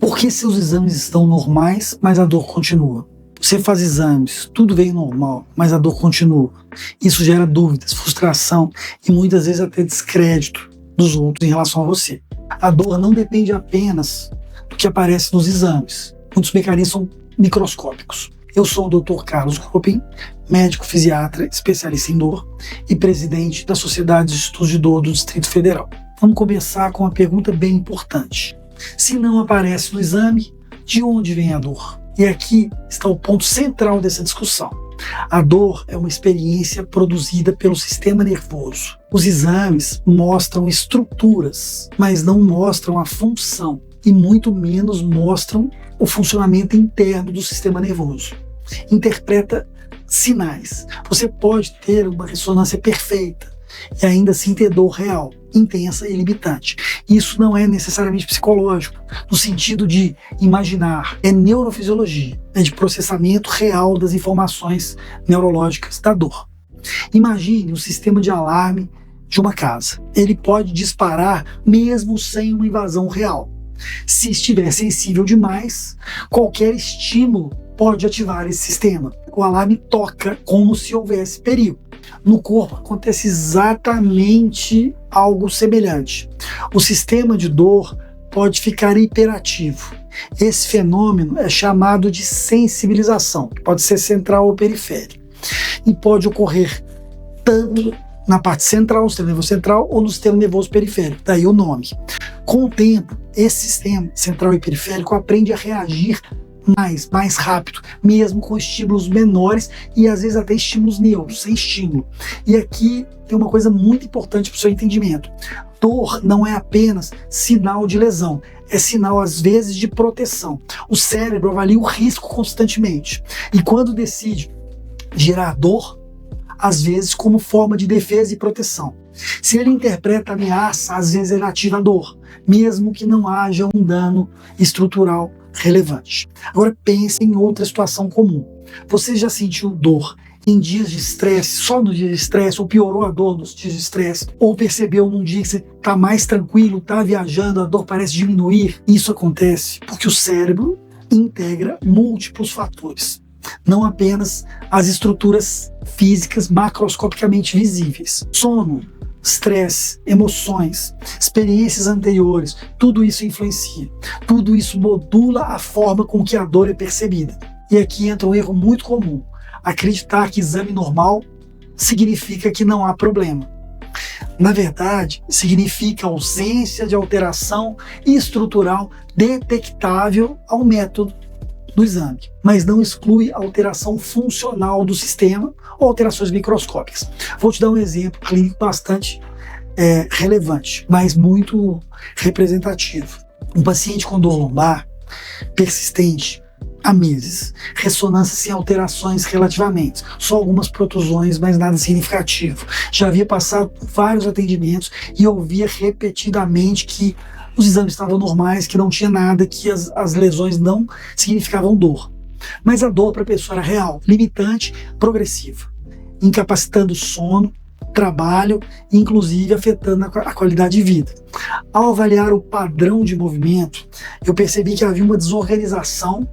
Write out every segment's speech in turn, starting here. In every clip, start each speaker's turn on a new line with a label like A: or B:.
A: Por que seus exames estão normais, mas a dor continua? Você faz exames, tudo veio normal, mas a dor continua. Isso gera dúvidas, frustração e muitas vezes até descrédito dos outros em relação a você. A dor não depende apenas do que aparece nos exames. Muitos mecanismos são microscópicos. Eu sou o Dr. Carlos Ruppen, médico fisiatra, especialista em dor e presidente da Sociedade de Estudos de Dor do Distrito Federal. Vamos começar com uma pergunta bem importante. Se não aparece no exame, de onde vem a dor? E aqui está o ponto central dessa discussão. A dor é uma experiência produzida pelo sistema nervoso. Os exames mostram estruturas, mas não mostram a função e muito menos mostram o funcionamento interno do sistema nervoso. Interpreta sinais. Você pode ter uma ressonância perfeita e ainda assim ter dor real, intensa e limitante. Isso não é necessariamente psicológico, no sentido de imaginar, é neurofisiologia, é de processamento real das informações neurológicas da dor. Imagine o sistema de alarme de uma casa. Ele pode disparar mesmo sem uma invasão real. Se estiver sensível demais, qualquer estímulo pode ativar esse sistema. O alarme toca como se houvesse perigo. No corpo acontece exatamente algo semelhante. O sistema de dor pode ficar hiperativo. Esse fenômeno é chamado de sensibilização, que pode ser central ou periférica, e pode ocorrer tanto na parte central, no sistema nervoso central, ou no sistema nervoso periférico, daí o nome. Com o tempo, esse sistema central e periférico aprende a reagir mais rápido, mesmo com estímulos menores e às vezes até estímulos neutros, sem estímulo. E aqui tem uma coisa muito importante para o seu entendimento. Dor não é apenas sinal de lesão, é sinal às vezes de proteção. O cérebro avalia o risco constantemente e quando decide gerar dor, às vezes como forma de defesa e proteção. Se ele interpreta ameaça, às vezes ele ativa a dor, mesmo que não haja um dano estrutural relevante. Agora pense em outra situação comum. Você já sentiu dor em dias de estresse, só no dia de estresse, ou piorou a dor nos dias de estresse, ou percebeu num dia que você está mais tranquilo, está viajando, a dor parece diminuir? Isso acontece porque o cérebro integra múltiplos fatores, não apenas as estruturas físicas macroscopicamente visíveis. Sono, estresse, emoções, experiências anteriores, tudo isso influencia. Tudo isso modula a forma com que a dor é percebida. E aqui entra um erro muito comum: acreditar que exame normal significa que não há problema. Na verdade, significa ausência de alteração estrutural detectável ao método do exame, mas não exclui alteração funcional do sistema ou alterações microscópicas. Vou te dar um exemplo clínico bastante relevante, mas muito representativo. Um paciente com dor lombar persistente há meses, ressonância sem alterações relativamente, só algumas protusões, mas nada significativo. Já havia passado por vários atendimentos e ouvia repetidamente que os exames estavam normais, que não tinha nada, que as lesões não significavam dor. Mas a dor para a pessoa era real, limitante, progressiva, incapacitando o sono, trabalho, inclusive afetando a qualidade de vida. Ao avaliar o padrão de movimento, eu percebi que havia uma desorganização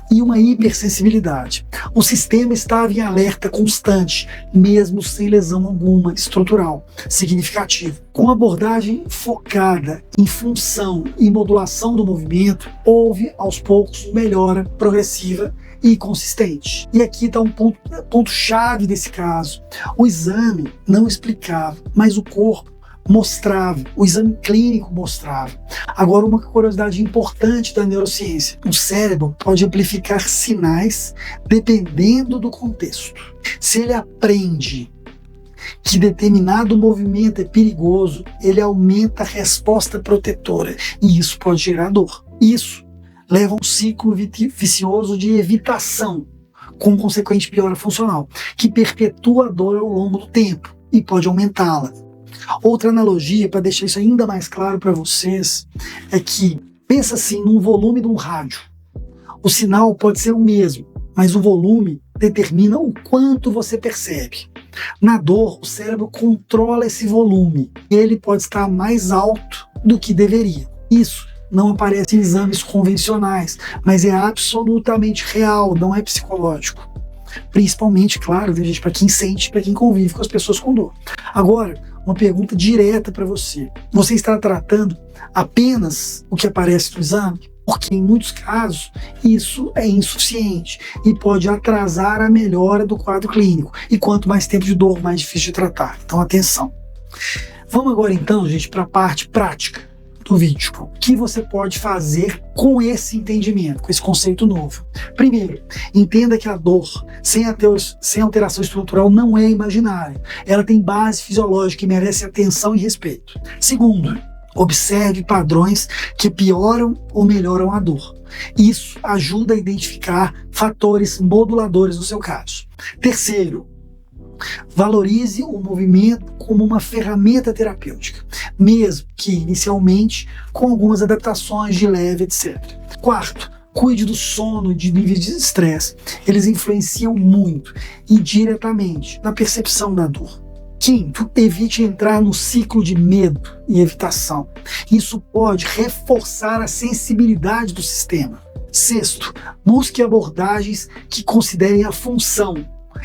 A: e uma hipersensibilidade. O sistema estava em alerta constante, mesmo sem lesão alguma estrutural significativa. Com abordagem focada em função e modulação do movimento, houve aos poucos melhora progressiva e consistente. E aqui está um ponto-chave desse caso. O exame não explicava, mas o corpo mostrava, o exame clínico mostrava. Agora, uma curiosidade importante da neurociência: o cérebro pode amplificar sinais dependendo do contexto. Se ele aprende que determinado movimento é perigoso, ele aumenta a resposta protetora e isso pode gerar dor. Isso leva a um ciclo vicioso de evitação, com consequente piora funcional, que perpetua a dor ao longo do tempo e pode aumentá-la. Outra analogia, para deixar isso ainda mais claro para vocês, é que, pensa assim, num volume de um rádio. O sinal pode ser o mesmo, mas o volume determina o quanto você percebe. Na dor, o cérebro controla esse volume e ele pode estar mais alto do que deveria. Isso não aparece em exames convencionais, mas é absolutamente real, não é psicológico. Principalmente, claro, para quem sente, para quem convive com as pessoas com dor. Agora, uma pergunta direta para você. Você está tratando apenas o que aparece no exame? Porque em muitos casos isso é insuficiente e pode atrasar a melhora do quadro clínico. E quanto mais tempo de dor, mais difícil de tratar. Então, atenção. Vamos agora então, gente, para a parte prática do vídeo. O que você pode fazer com esse entendimento, com esse conceito novo? Primeiro, entenda que a dor sem alteração estrutural não é imaginária. Ela tem base fisiológica e merece atenção e respeito. Segundo, observe padrões que pioram ou melhoram a dor. Isso ajuda a identificar fatores moduladores no seu caso. Terceiro, valorize o movimento como uma ferramenta terapêutica, mesmo que inicialmente com algumas adaptações de leve, etc. Quarto, cuide do sono e de níveis de estresse. Eles influenciam muito e diretamente na percepção da dor. Quinto, evite entrar no ciclo de medo e evitação. Isso pode reforçar a sensibilidade do sistema. Sexto, busque abordagens que considerem a função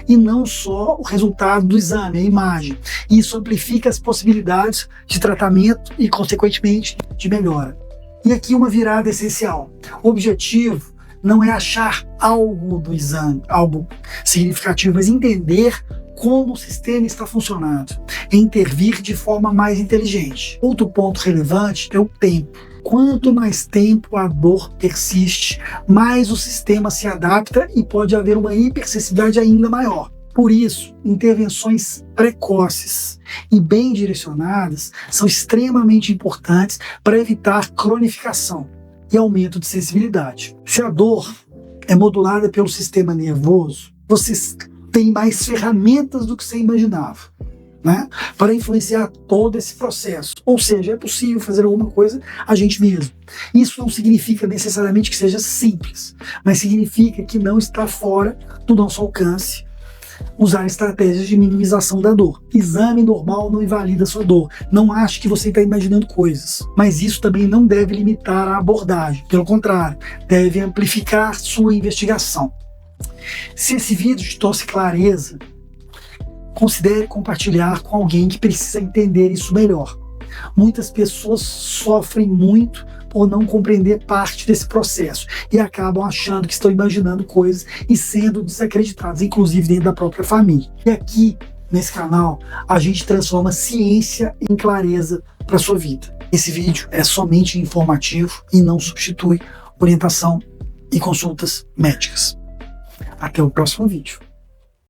A: e não só o resultado do exame, a imagem. Isso amplifica as possibilidades de tratamento e, consequentemente, de melhora. E aqui uma virada essencial. O objetivo não é achar algo do exame, algo significativo, mas entender como o sistema está funcionando, é intervir de forma mais inteligente. Outro ponto relevante é o tempo. Quanto mais tempo a dor persiste, mais o sistema se adapta e pode haver uma hipersensibilidade ainda maior. Por isso, intervenções precoces e bem direcionadas são extremamente importantes para evitar cronificação e aumento de sensibilidade. Se a dor é modulada pelo sistema nervoso, você tem mais ferramentas do que você imaginava, né, para influenciar todo esse processo. Ou seja, é possível fazer alguma coisa a gente mesmo. Isso não significa necessariamente que seja simples, mas significa que não está fora do nosso alcance usar estratégias de minimização da dor. Exame normal não invalida a sua dor. Não ache que você está imaginando coisas. Mas isso também não deve limitar a abordagem. Pelo contrário, deve amplificar sua investigação. Se esse vídeo te trouxe clareza, considere compartilhar com alguém que precisa entender isso melhor. Muitas pessoas sofrem muito por não compreender parte desse processo e acabam achando que estão imaginando coisas e sendo desacreditadas, inclusive dentro da própria família. E aqui, nesse canal, a gente transforma ciência em clareza para a sua vida. Esse vídeo é somente informativo e não substitui orientação e consultas médicas. Até o próximo vídeo.